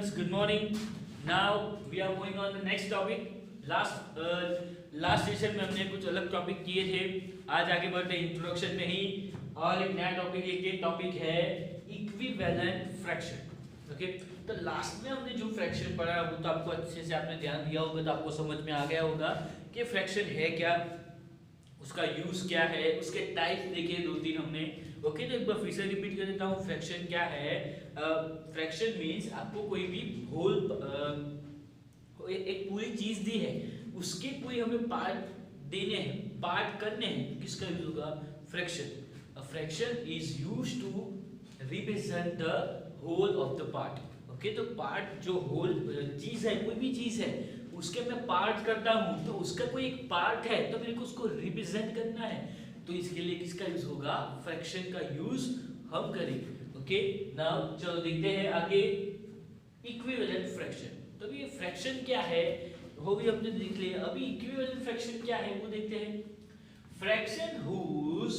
students, good morning. Now we are going on the next topic. Last session में हमने कुछ अलग topic किए थे. आज आगे बढ़ते हैं इंट्रोडक्शन में ही और एक नया टॉपिक लेके. टॉपिक है इक्विवेलेंट फ्रैक्शन. ओके, तो लास्ट में हमने जो फ्रैक्शन पढ़ा वो तो आपको अच्छे से आपने ध्यान दिया होगा, तो आपको समझ में आ गया होगा कि फ्रैक्शन है क्या, उसका यूज क्या है, उसके टाइप्स देखे दो तीन हमने. ओके, तो एक बार फिर से रिपीट कर देता हूँ. फ्रैक्शन क्या है? फ्रैक्शन मीन्स आपको कोई भी होल एक पूरी चीज दी है, उसके कोई हमें पार्ट देने हैं, पार्ट करने हैं. किसका यूज होगा? Fraction. A fraction is used to represent the whole of the part. Okay, तो पार्ट जो होल चीज है, कोई भी चीज है, उसके मैं पार्ट करता हूँ, तो उसका कोई एक पार्ट है, तो मेरे को उसको रिप्रेजेंट करना है, तो इसके लिए किसका यूज होगा? फ्रैक्शन का यूज हम करेंगे. ओके, नाउ चलो देखते हैं आगे इक्विवेलेंट फ्रैक्शन. तो ये फ्रैक्शन क्या है वो भी हमने देख लिया. अभी इक्विवेलेंट फ्रैक्शन क्या है वो देखते हैं. Fraction whose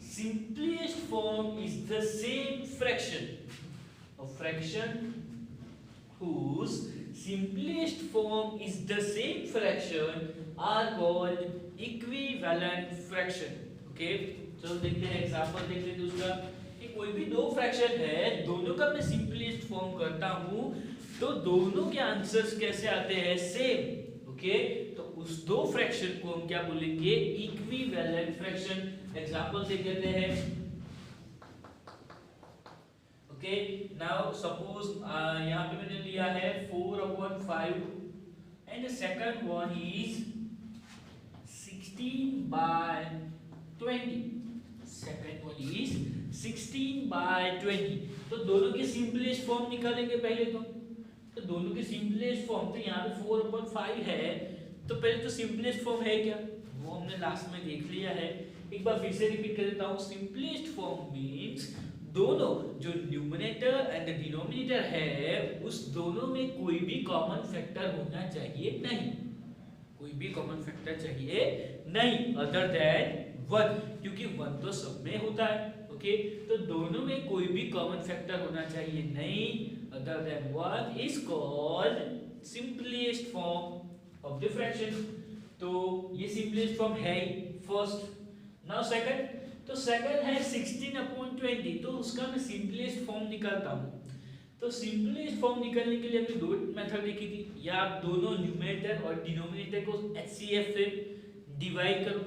simplest form is the same fraction. A fraction whose simplest form is the same fraction are called equivalent fraction. Okay, चलो देखते हैं एग्जांपल देख लेते हैं उसका. कि कोई भी दो फ्रैक्शन है, दोनों का मैं सिंपलेस्ट फॉर्म करता हूं, तो दोनों के आंसर्स कैसे आते हैं? सेम. ओके, तो उस दो फ्रैक्शन को हम क्या बोलेंगे? Equivalent fraction. एग्जांपल देख लेते हैं. ओके, नाउ सपोज यहां पे मैंने लिया है 4/5 and the second one is 16/20. Second one is 16/20. तो दोनों के सिंपलेस्ट फॉर्म निकालेंगे पहले. तो दोनों के सिंपलेस्ट फॉर्म, तो यहाँ पे 4/5 है, तो पहले तो सिंपलेस्ट फॉर्म है क्या, वो हमने लास्ट में देख लिया है. एक बार फिर से रिपीट कर देता हूँ. सिंपलेस्ट फॉर्म मींस दोनों जो न्यूमरेटर एंड डिनोमिनेटर है, उस दोनों में कोई भी कॉमन फैक्टर होना चाहिए नहीं. कोई भी कॉमन फैक्टर चाहिए नहीं अदर देन 1, क्योंकि 1 तो सब में होता है. ओके, तो दोनों में कोई भी कॉमन फैक्टर होना चाहिए नहीं other than 1 is called simplest form of the fraction. तो ये simplest form है फर्स्ट. नाउ सेकंड, तो सेकंड है 16/20, तो उसका मैं simplest form निकालता हूँ. तो simplest form निकालने के लिए हमने दो मेथड देखी थी. या आप दोनों न्यूमरेटर और डिनोमिनेटर को HCF से डिवाइड करो,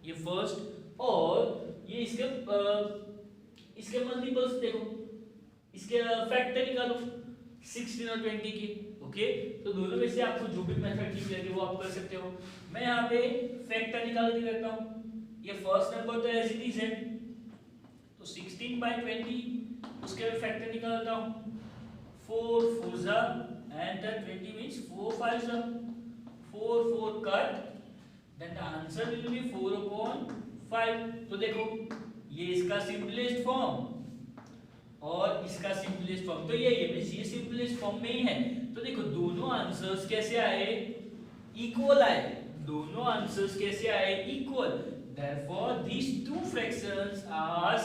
ये फर्स्ट, और ये इसके मल्टीपल्स देखो, इसके फैक्टर निकालो 16 और 20 की. ओके, तो दोनों में से आपको जो भी मेथड ठीक लगे वो आप कर सकते हो. मैं यहाँ पे फैक्टर निकाल के रखता हूँ. ये फर्स्ट नंबर तो एज इट इज है, तो 16/20 उसके फैक्टर निकालता हूँ. 4 4 and 20 means 4 5 4 cut, then the answer will be 4/5. तो देखो ये इसका सिंपलेस्ट फॉर्म और इसका सिंपलेस्ट फॉर्म, तो ये सिंपलेस्ट फॉर्म में ही है. तो देखो दोनों आंसर्स कैसे आए? इक्वल आए. दोनों आंसर्स कैसे आए? Equal. Therefore these two fractions are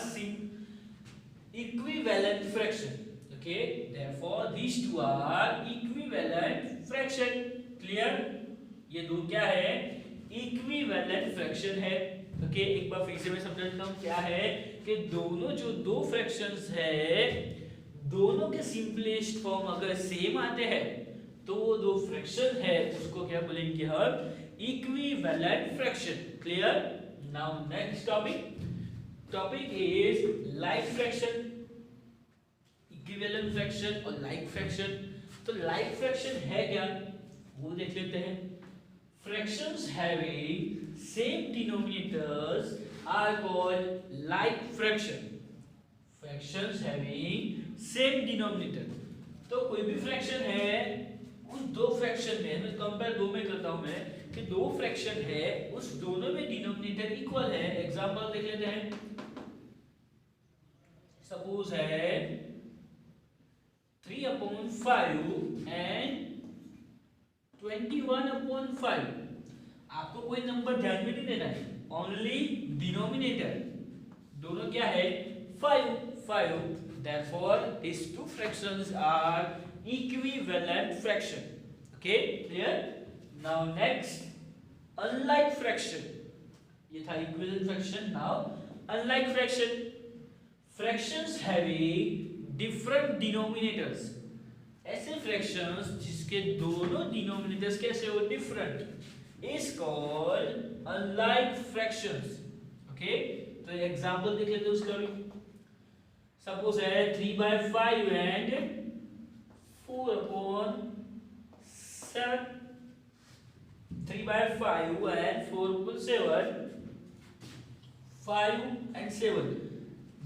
equivalent fraction. Okay, therefore these two are equivalent fraction. Clear? ये दो क्या है? इक्विवेलेंट फ्रैक्शन है. ओके, एक बार फिर से मैं समझा देता हूँ क्या है. कि दोनों जो दो फ्रैक्शंस है, दोनों के सिंपलेस्ट फॉर्म अगर सेम आते हैं, तो वो दो फ्रैक्शन है उसको क्या बोलेंगे हम? Equivalent fraction. Clear? Now next topic is like fraction. Equivalent fraction और लाइक फ्रैक्शन. तो लाइक फ्रैक्शन है क्या वो देख लेते हैं. Fractions having same denominators are called like fraction. Fractions having same denominator. तो कोई भी फ्रैक्शन है, उस दो फ्रैक्शन में, मैं कंपेयर दो में करता हूं मैं, कि दो फ्रैक्शन है, उस दोनों में डिनोमिनेटर इक्वल है. एग्जांपल देख लेते हैं. सपोज है 3/5 एंड 21/5. आपको कोई नंबर ध्यान में नहीं देना है, ओनली डिनोमिनेटर. दोनों क्या है? 5. therefore these two fractions are equivalent fraction. Okay, clear? Now next, unlike fraction. ये था equivalent fraction. Now unlike fraction, fractions having different denominators. ऐसे fractions जिसके दोनों denominators कैसे हो, different, is called unlike fractions. Okay, तो एग्जांपल देख लेते हैं उसका भी. सपोज है 3/5 and 4/7. 3/5 and 4/7, 5 and 7.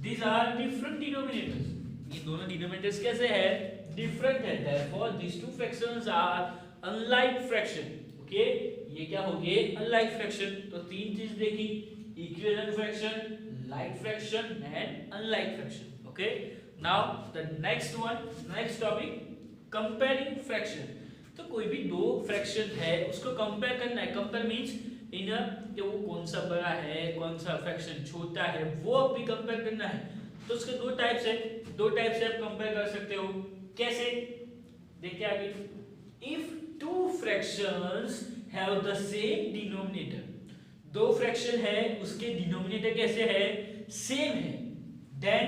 These are different denominators. ये दोनों denominators कैसे है, different है. Therefore these two fractions are unlike fraction. Okay, ये क्या हो गए, unlike fraction. तो तीन चीज देखी, equivalent fraction, like fraction and unlike fraction. Okay, now the next topic, comparing fraction. तो कोई भी दो फ्रैक्शन है उसको कंपेयर करना है. कंपेयर मींस इन कि वो कौन सा बड़ा है, कौन सा फ्रैक्शन छोटा है, वो भी कंपेयर करना है. तो उसके दो टाइप्स है आप कंपेयर कर सकते हो. कैसे, देखिए आगे. If two fractions have the same denominator, दो फ्रैक्शन है उसके डिनोमिनेटर कैसे है, सेम है, then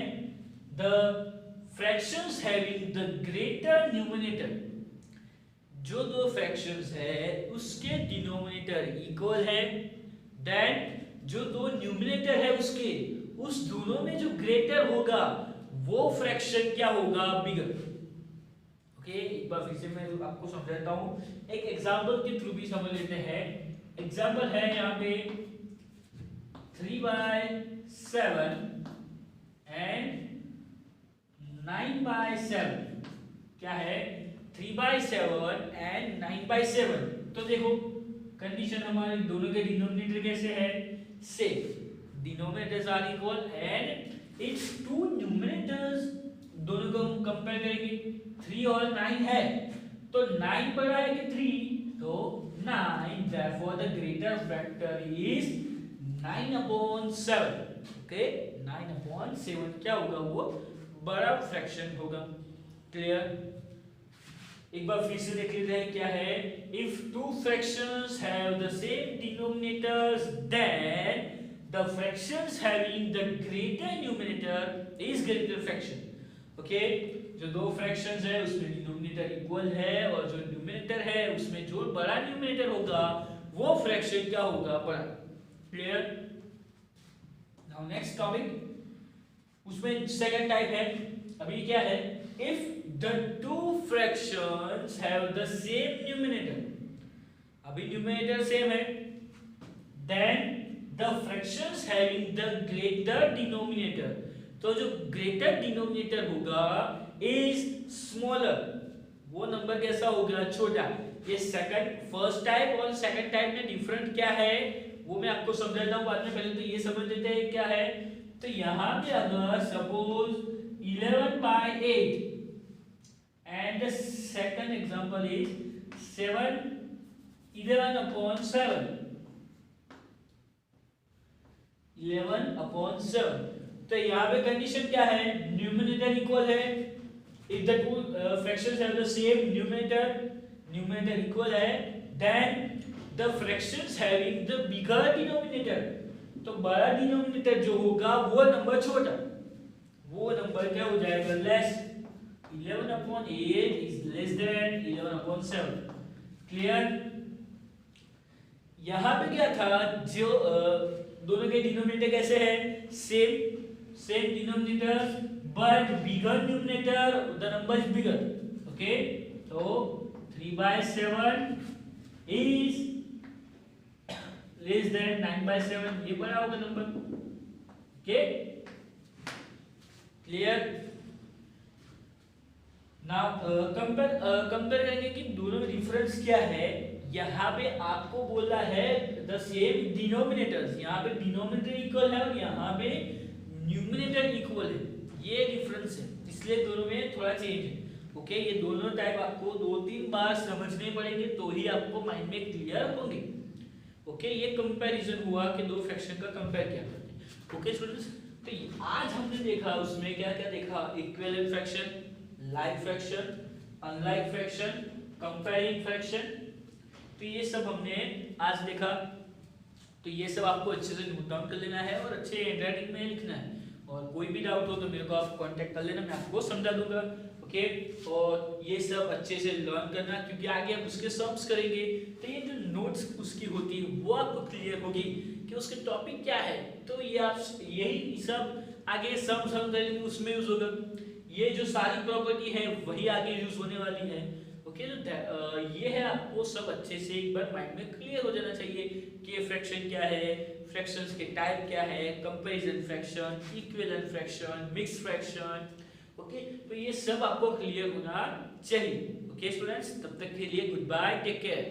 the fractions having the greater numerator, जो दो फ्रैक्शंस है उसके डिनोमिनेटर इक्वल है, देन जो दो न्यूमरेटर है उसके, उस दोनों में जो ग्रेटर होगा वो फ्रैक्शन क्या होगा, बिगर. ओके, एक बार फिर से मैं आपको समझाता हूं, एक एग्जांपल के थ्रू भी समझ लेते हैं. एग्जांपल है यहाँ पे 3/7 and 9/7. क्या है, 3/7 and 9/7. तो देखो कंडीशन हमारे दोनों के डिनोमिनेटर कैसे है, same. Denominators are equal and it's two numerators, दोनों को हम कंपेयर करेंगे. 3 और 9 है तो 9 बड़ा है कि 3, तो 9. therefore the greater factor is 9/7. Okay, 9/7 क्या होगा, वो बड़ा फ्रैक्शन होगा. क्लियर? एक बार फिर से देख लेते हैं क्या है. If two fractions have the same denominators then the fractions having the greater numerator is greater fraction. Okay, जो दो फ्रैक्शंस है उसमें डिनोमिनेटर इक्वल है और जो न्यूमरेटर है उसमें जो बड़ा न्यूमरेटर होगा वो फ्रैक्शन क्या होगा, बड़ा. क्लियर? नाउ नेक्स्ट टॉपिक, उसमें सेकंड टाइप है. अभी क्या है, if the two fractions have the same numerator, अभी numerator same है, then the fractions having the greater denominator, तो जो greater denominator होगा is smaller, वो नंबर कैसा होगा, छोटा. ये फर्स्ट टाइप और सेकंड टाइप में डिफरेंट क्या है वो मैं आपको समझाता हूँ बाद में. पहले तो ये समझ लेते हैं क्या है. तो यहाँ पे अगर suppose 11/8 and the second example is 11/7. 11/7. तो यहाँ पे कंडीशन क्या है, न्यूमरेटर इक्वल है. if the two fractions have the same numerator equal है, then the fractions having the bigger denominator, तो बड़ा डिनोमिनेटर जो होगा वो नंबर छोटा, वो नंबर क्या हो जाएगा, less. 11/8 is less than 11/7. Clear? यहाँ पे क्या था, जो दोनों के डिनोमिनेटर कैसे है, same denominator but bigger numerator, the number is bigger. Okay, so 3/7 is less than 9/7, ये बड़ा होगा number. Okay, clear? Now compare करेंगे कि दोनों में डिफरेंस क्या है. यहाँ पे आपको बोला है द सेम डिनोमिनेटर्स, यहाँ पे डिनोमिनेटर इक्वल है और यहाँ पे न्यूमरेटर इक्वल है. ये डिफरेंस है, इसलिए दोनों में थोड़ा चेंज है. ओके, ये दोनों टाइप आपको 2-3 बार समझने पड़ेंगे तो ही आपको माइंड में क्लियर होंगे. ओके, ये कंपैरिजन हुआ कि दो फ्रैक्शन का कंपेयर किया करते हैं. ओके स्टूडेंट्स, तो आज हमने देखा उसमें क्या क्या देखा, equivalent fraction, like fraction, unlike fraction, comparing fraction, तो ये सब हमने आज देखा। तो ये सब आपको अच्छे से नोट डाउन कर लेना है और अच्छे हैंडराइटिंग में लिखना है, और कोई भी डाउट हो तो मेरे को आप कांटेक्ट कर लेना, मैं आपको समझा दूंगा। ओके, और ये सब अच्छे से लर्न करना, क्योंकि आगे हम उसके सम्स करेंगे तो ये जो नोट्स उसकी होती है वो आपको क्लियर होगी कि उसके टॉपिक क्या है, तो ये आप यही सब आगे सम करेंगे उसमें यूज होगा। ये जो सारी प्रॉपर्टी है वही आगे यूज होने वाली है। ओके, तो ये है, आपको सब अच्छे से एक बार माइंड में क्लियर हो जाना चाहिए कि फ्रैक्शन क्या है, फ्रैक्शंस के टाइप क्या है, comparison fraction, equivalent fraction, mixed fraction. Okay, तो ये सब आपको क्लियर होना चाहिए। ओके स्टूडेंट्स, तब तक के लिए गुड बाय, टेक केयर।